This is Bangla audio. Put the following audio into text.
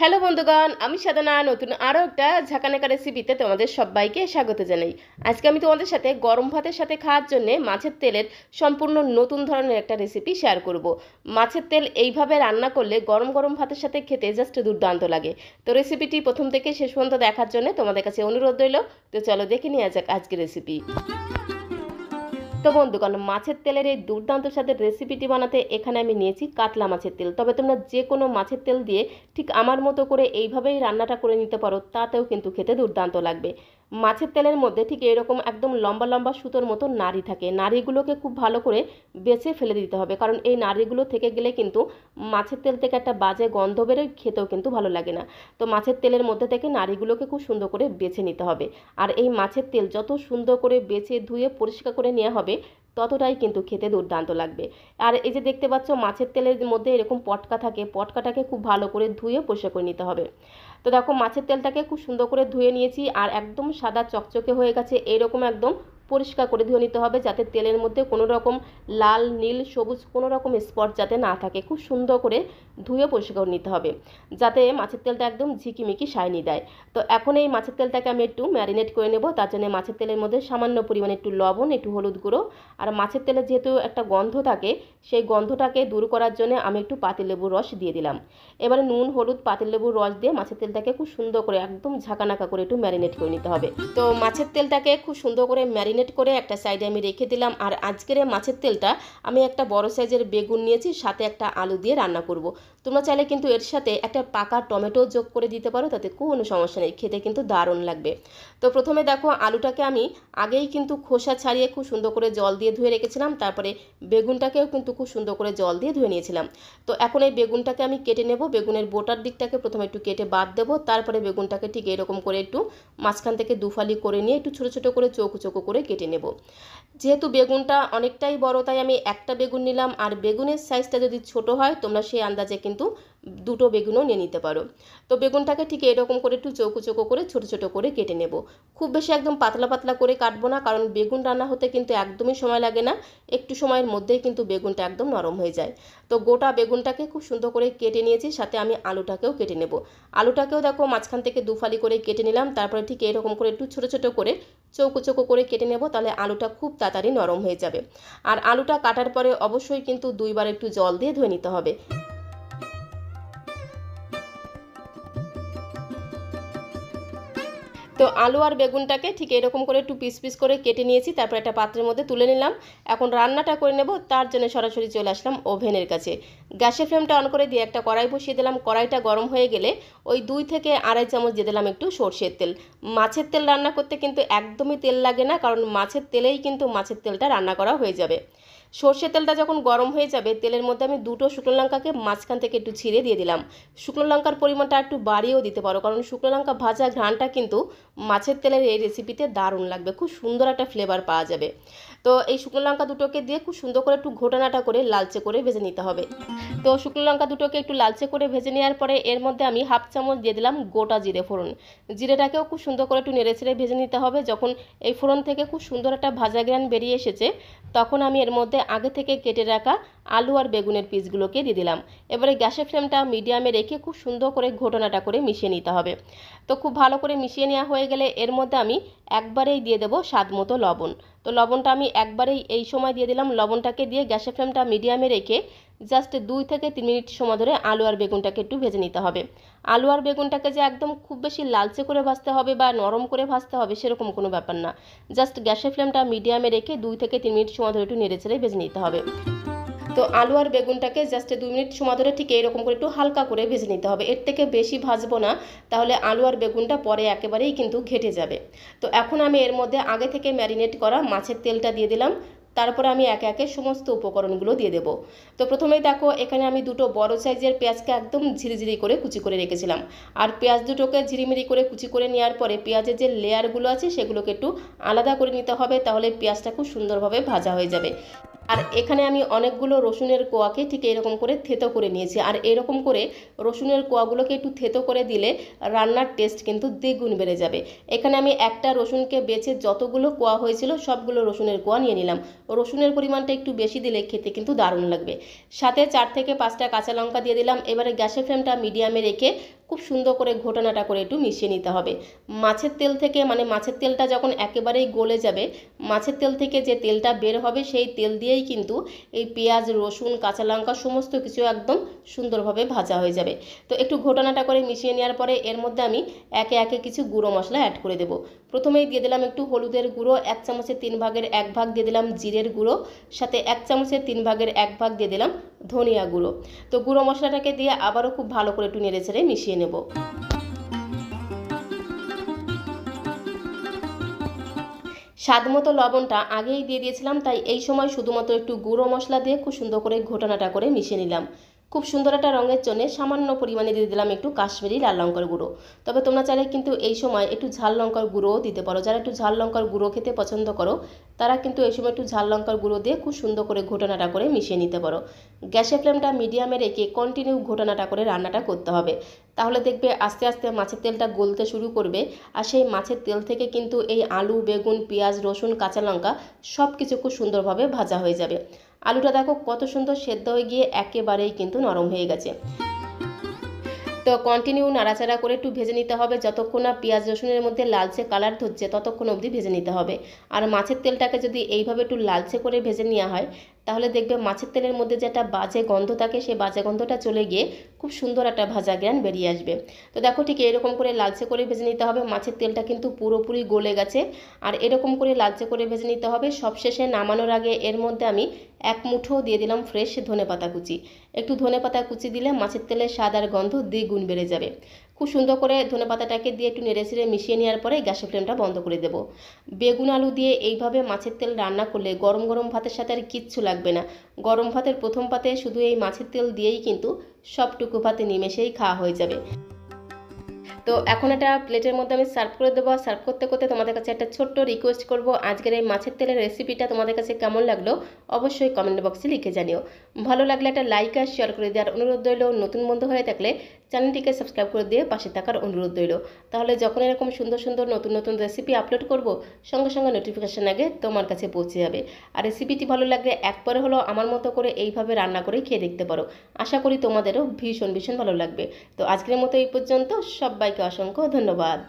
হ্যালো বন্ধুগণ, আমি সাধনা নতুন আরও একটা ঝাঁকানাকা রেসিপিতে তোমাদের সবাইকে স্বাগত জানাই। আজকে আমি তোমাদের সাথে গরম ভাতের সাথে খাওয়ার জন্য মাছের তেলের সম্পূর্ণ নতুন ধরনের একটা রেসিপি শেয়ার করব। মাছের তেল এইভাবে রান্না করলে গরম গরম ভাতের সাথে খেতে জাস্ট দুর্দান্ত লাগে। তো রেসিপিটি প্রথম থেকে শেষ পর্যন্ত দেখার জন্য তোমাদের কাছে অনুরোধ রইল। তো চলো দেখে নেওয়া যাক আজকের রেসিপি। তো বন্ধুগণ, মাছের তেলের এই দুর্দান্ত স্বাদের রেসিপিটি বানাতে এখানে আমি নিয়েছি কাতলা মাছের তেল। তবে তোমরা যে কোনো মাছের তেল দিয়ে ঠিক আমার মতো করে এইভাবেই রান্নাটা করে নিতে পারো, তাতেও কিন্তু খেতে দুর্দান্ত লাগবে। মাছের তেলের মধ্যে ঠিক এরকম একদম লম্বা লম্বা সুতোর মতো নাড়ি থাকে। নাড়িগুলোকে খুব ভালো করে বেছে ফেলে দিতে হবে, কারণ এই নাড়িগুলো থেকে গেলে কিন্তু মাছের তেল থেকে একটা বাজে গন্ধ বেরোয়, খেতেও কিন্তু ভালো লাগে না। তো মাছের তেলের মধ্যে থেকে নাড়িগুলোকে খুব সুন্দর করে বেছে নিতে হবে। আর এই মাছের তেল যত সুন্দর করে বেছে ধুয়ে পরিষ্কার করে নেওয়া হবে, ততটাই কিন্তু খেতে দুর্দান্ত লাগবে। আর এই যে দেখতে পাচ্ছ মাছের তেলের মধ্যে এরকম পটকা থাকে, পটকাটাকে খুব ভালো করে ধুয়ে পরিষ্কার করে নিতে হবে। তো দেখো মাছের তেলটাকে খুব সুন্দর করে ধুয়ে নিয়েছি, আর একদম সাদা চকচকে হয়ে গেছে। এইরকম একদম পরিষ্কার করে ধুয়ে নিতে হবে, যাতে তেলের মধ্যে কোনো রকম লাল নীল সবুজ কোনো রকম স্পট যাতে না থাকে। খুব সুন্দর করে ধুয়ে পরিষ্কার করে নিতে হবে, যাতে মাছের তেলটা একদম ঝিকিমিকি শাইনি দেয়। তো এখন এই মাছের তেলটাকে আমি একটু ম্যারিনেট করে নেব। তার জন্য মাছের তেলের মধ্যে সামান্য পরিমাণে একটু লবণ, একটু হলুদ গুঁড়ো, আর মাছের তেলে যেহেতু একটা গন্ধ থাকে, সেই গন্ধটাকে দূর করার জন্য আমি একটু পাতিলেবুর রস দিয়ে দিলাম। এবারে নুন হলুদ পাতিলেবুর রস দিয়ে মাছের তেলটাকে খুব সুন্দর করে একদম ঝাঁকানাকা করে একটু ম্যারিনেট করে নিতে হবে। তো মাছের তেলটাকে খুব সুন্দর করে ম্যারিনেট করে একটা সাইডে আমি রেখে দিলাম। আর আজকের মাছের তেলটা আমি একটা বড় সাইজের বেগুন নিয়েছি, সাথে একটা আলু দিয়ে রান্না করব। তোমরা চাইলে কিন্তু এর সাথে একটা পাকা টমেটো যোগ করে দিতে পারো, তাতে কোনো সমস্যা নেই, খেতে কিন্তু দারুণ লাগবে। তো প্রথমে দেখো আলুটাকে আমি আগেই কিন্তু খোসা ছাড়িয়ে খুব সুন্দর করে জল দিয়ে ধুয়ে রেখেছিলাম। তারপরে বেগুনটাকেও কিন্তু খুব সুন্দর করে জল দিয়ে ধুয়ে নিয়েছিলাম। তো এখন এই বেগুনটাকে আমি কেটে নেব। বেগুনের বোটার দিকটাকে প্রথমে একটু কেটে বাদ দেবো। তারপরে বেগুনটাকে ঠিক এরকম করে একটু মাঝখান থেকে দুফালি করে নিয়ে একটু ছোটো ছোটো করে চৌকো চৌকো করে কেটে নেব। যেহেতু বেগুনটা অনেকটাই বড়, তাই আমি একটা বেগুন নিলাম। আর বেগুনের সাইজটা যদি ছোট হয়, তোমরা সেই আন্দাজে কিন্তু দুটো বেগুনও নিয়ে নিতে পারো। তো বেগুনটাকে ঠিক এরকম করে একটু চৌকো চৌকো করে ছোটো ছোটো করে কেটে নেব। খুব বেশি একদম পাতলা পাতলা করে কাটবো না, কারণ বেগুন রান্না হতে কিন্তু একদমই সময় লাগে না, একটু সময়ের মধ্যেই কিন্তু বেগুনটা একদম নরম হয়ে যায়। তো গোটা বেগুনটাকে খুব সুন্দর করে কেটে নিয়েছি, সাথে আমি আলুটাকেও কেটে নেব। আলুটাকেও দেখো মাঝখান থেকে দুফালি করে কেটে নিলাম। তারপরে ঠিক এরকম করে একটু ছোটো ছোটো করে চৌকো চৌকো করে কেটে নেব, তাহলে আলুটা খুব তাড়াতাড়ি নরম হয়ে যাবে। আর আলুটা কাটার পরে অবশ্যই কিন্তু দুইবার একটু জল দিয়ে ধুয়ে নিতে হবে। তো আলু আর বেগুনটাকে ঠিক এরকম করে একটু পিস পিস করে কেটে নিয়েছি, তারপর একটা পাত্রের মধ্যে তুলে নিলাম। এখন রান্নাটা করে নেব। তার জন্য সরাসরি চলে আসলাম ওভেনের কাছে। গ্যাসের ফ্লেমটা অন করে দিয়ে একটা কড়াই বসিয়ে দিলাম। কড়াইটা গরম হয়ে গেলে ওই 2 থেকে আড়াই চামচ দিয়ে দিলাম একটু সর্ষের তেল। মাছের তেল রান্না করতে কিন্তু একদমই তেল লাগে না, কারণ মাছের তেলেই কিন্তু মাছের তেলটা রান্না করা হয়ে যাবে। সর্ষের তেলটা যখন গরম হয়ে যাবে, তেলের মধ্যে আমি দুটো শুকনো লঙ্কাকে মাঝখান থেকে একটু ছিঁড়ে দিয়ে দিলাম। শুকনো লঙ্কার পরিমাণটা একটু বাড়িয়েও দিতে পারো, কারণ শুকনো লঙ্কা ভাজা ঘ্রাণটা কিন্তু মাছের তেলের এই রেসিপিতে দারুণ লাগবে, খুব সুন্দর একটা ফ্লেভার পাওয়া যাবে। তো এই শুকনো লঙ্কা দুটোকে দিয়ে খুব সুন্দর করে একটু ঘোটানাটা করে লালচে করে ভেজে নিতে হবে। তো শুকনো লঙ্কা দুটোকে একটু লালচে করে ভেজে নেওয়ার পরে এর মধ্যে আমি হাফ চামচ দিয়ে দিলাম গোটা জিরে ফোড়ন। জিরেটাকেও খুব সুন্দর করে একটু নেড়ে ছেড়ে ভেজে নিতে হবে। যখন এই ফোড়ন থেকে খুব সুন্দর একটা ভাজা গ্রান বেরিয়ে এসেছে, তখন আমি এর মধ্যে আগে থেকে কেটে রাখা আলু আর বেগুনের পিসগুলোকে দিয়ে দিলাম। এবারে গ্যাসের ফ্লেমটা মিডিয়ামে রেখে খুব সুন্দর করে ঘোটানাটা করে মিশিয়ে নিতে হবে। তো খুব ভালো করে মিশিয়ে নেওয়া হয়ে গেলে এর মধ্যে আমি একবারেই দিয়ে দেবো স্বাদ মতো লবণ। তো লবণটা আমি একবারেই এই সময় দিয়ে দিলাম। লবণটাকে দিয়ে গ্যাসের ফ্লেমটা মিডিয়ামে রেখে জাস্ট 2 থেকে 3 মিনিট সময় ধরে আলু আর বেগুনটাকে একটু ভেজে নিতে হবে। আলু আর বেগুনটাকে যে একদম খুব বেশি লালচে করে ভাজতে হবে বা নরম করে ভাজতে হবে সেরকম কোনো ব্যাপার না। জাস্ট গ্যাসের ফ্লেমটা মিডিয়ামে রেখে 2 থেকে 3 মিনিট সময় ধরে একটু নেড়ে চেড়ে ভেজে নিতে হবে। তো আলু আর বেগুনটাকে জাস্ট 2 মিনিট সময় ধরে ঠিক এইরকম করে একটু হালকা করে ভেজে নিতে হবে। এর থেকে বেশি ভাজবো না, তাহলে আলু আর বেগুনটা পরে একেবারেই কিন্তু ঘেটে যাবে। তো এখন আমি এর মধ্যে আগে থেকে ম্যারিনেট করা মাছের তেলটা দিয়ে দিলাম। তারপরে আমি একে একে সমস্ত উপকরণগুলো দিয়ে দেবো। তো প্রথমেই দেখো এখানে আমি দুটো বড় সাইজের পেঁয়াজকে একদম ঝিরিঝিরি করে কুচি করে রেখেছিলাম। আর পেঁয়াজ দুটোকে ঝিরিমিরি করে কুচি করে নেওয়ার পরে পেঁয়াজের যে লেয়ারগুলো আছে সেগুলোকে একটু আলাদা করে নিতে হবে, তাহলে পেঁয়াজটা খুব সুন্দরভাবে ভাজা হয়ে যাবে। আর এখানে আমি অনেকগুলো রসুনের কোয়াকে ঠিক এরকম করে থেতো করে নিয়েছি। আর এরকম করে রসুনের কোয়াগুলোকে একটু থেতো করে দিলে রান্নার টেস্ট কিন্তু দ্বিগুণ বেড়ে যাবে। এখানে আমি একটা রসুনকে বেছে যতগুলো কোয়া হয়েছিল সবগুলো রসুনের কোয়া নিয়ে নিলাম। রসুনের পরিমাণটা একটু বেশি দিলে খেতে কিন্তু দারুণ লাগবে। সাথে 4 থেকে 5টা কাঁচা লঙ্কা দিয়ে দিলাম। এবারে গ্যাসের ফ্লেমটা মিডিয়ামে রেখে খুব সুন্দর করে ঘোটানাটা করে একটু মিশিয়ে নিতে হবে। মাছের তেল থেকে মানে মাছের তেলটা যখন একেবারেই গলে যাবে, মাছের তেল থেকে যে তেলটা বের হবে সেই তেল দিয়েই কিন্তু এই পেঁয়াজ, রসুন, কাঁচা লঙ্কা সমস্ত কিছু একদম সুন্দরভাবে ভাজা হয়ে যাবে। তো একটু ঘোটানাটা করে মিশিয়ে নেওয়ার পরে এর মধ্যে আমি একে একে কিছু গুঁড়ো মশলা অ্যাড করে দেবো। প্রথমেই দিয়ে দিলাম একটু হলুদের গুঁড়ো, 1 চামচের 3 ভাগের 1 ভাগ দিয়ে দিলাম জিরের গুঁড়ো, সাথে 1 চামচের 3 ভাগের 1 ভাগ দিয়ে দিলাম ধনিয়া গুঁড়ো। তো গুঁড়ো মশলাটাকে দিয়ে আবারও খুব ভালো করে একটু নেড়ে ছেড়ে মিশিয়ে নেব। স্বাদমতো লবণটা আগেই দিয়ে দিয়েছিলাম, তাই এই সময় শুধুমাত্র একটু গুঁড়ো মশলা দিয়ে খুব সুন্দর করে ঘোটানাটা করে মিশিয়ে নিলাম। খুব সুন্দর একটা রঙের জন্য সামান্য পরিমাণে দিয়ে দিলাম একটু কাশ্মীরি লাল লঙ্কার গুঁড়ো। তবে তোমরা চাইলে কিন্তু এই সময় একটু ঝাল লঙ্কার গুঁড়োও দিতে পারো। যারা একটু ঝাল লঙ্কার গুঁড়ো খেতে পছন্দ করো তারা কিন্তু এই সময় একটু ঝাল লঙ্কার গুঁড়ো দিয়ে খুব সুন্দর করে ঘোটানাটা করে মিশিয়ে নিতে পারো। গ্যাসের ফ্লেমটা মিডিয়ামে রেখে কন্টিনিউ ঘোটানাটা করে রান্নাটা করতে হবে। তাহলে দেখবে আস্তে আস্তে মাছের তেলটা গলতে শুরু করবে, আর সেই মাছের তেল থেকে কিন্তু এই আলু, বেগুন, পেঁয়াজ, রসুন, কাঁচা লঙ্কা সব কিছু খুব সুন্দরভাবে ভাজা হয়ে যাবে। আলুটা দেখো কত সুন্দর সেদ্ধ হয়ে গিয়ে একেবারেই কিন্তু নরম হয়ে গেছে। তো কন্টিনিউ নাড়াচাড়া করে একটু ভেজে নিতে হবে, যতক্ষণ না পেঁয়াজ রসুনের মধ্যে লালচে কালার ধরছে ততক্ষণ অবধি ভেজে নিতে হবে। আর মাছের তেলটাকে যদি এইভাবে একটু লালচে করে ভেজে নেওয়া হয় তাহলে দেখবে মাছের তেলের মধ্যে যে একটা বাজে গন্ধ থাকে সেই বাজে গন্ধটা চলে গিয়ে খুব সুন্দর একটা ভাজা গ্রান বেরিয়ে আসবে। তো দেখো ঠিক এরকম করে লালচে করে ভেজে নিতে হবে। মাছের তেলটা কিন্তু পুরোপুরি গলে গেছে, আর এরকম করে লালচে করে ভেজে নিতে হবে। সবশেষে নামানোর আগে এর মধ্যে আমি 1 মুঠো দিয়ে দিলাম ফ্রেশ ধনেপাতা কুচি। একটু ধনেপাতা কুচি দিলে মাছের তেলের স্বাদ আর গন্ধ দ্বিগুণ বেড়ে যাবে। খুব সুন্দর করে ধনেপাতাটাকে দিয়ে একটু নেড়েচেড়ে মিশিয়ে নেওয়ার পরে গ্যাসের ফ্লেমটা বন্ধ করে দেবো। বেগুন আলু দিয়ে এইভাবে মাছের তেল রান্না করলে গরম গরম ভাতের সাথে আর কিচ্ছু লাগবে না। গরম ভাতের প্রথম পাতে শুধু এই মাছের তেল দিয়েই কিন্তু সবটুকু ভাতে নিমেষেই খাওয়া হয়ে যাবে। তো এখন এটা প্লেটের মধ্যে আমি সার্ভ করে দেবো। সার্ভ করতে করতে তোমাদের কাছে একটা ছোট্ট রিকোয়েস্ট করব, আজকের এই মাছের তেলের রেসিপিটা তোমাদের কাছে কেমন লাগলো অবশ্যই কমেন্ট বক্সে লিখে জানিও। ভালো লাগলে একটা লাইক আর শেয়ার করে দেওয়ার অনুরোধ রইল। নতুন বন্ধু হয়ে থাকলে চ্যানেলটিকে সাবস্ক্রাইব করে দিয়ে পাশে থাকার অনুরোধ রইল। তাহলে যখন এরকম সুন্দর সুন্দর নতুন নতুন রেসিপি আপলোড করব সঙ্গে সঙ্গে নোটিফিকেশান আগে তোমার কাছে পৌঁছে যাবে। আর রেসিপিটি ভালো লাগলে একবারে হলো আমার মতো করে এইভাবে রান্না করে খেয়ে দেখতে পারো। আশা করি তোমাদেরও ভীষণ ভীষণ ভালো লাগবে। তো আজকের মতো এই পর্যন্ত, সবাইকে অসংখ্য ধন্যবাদ।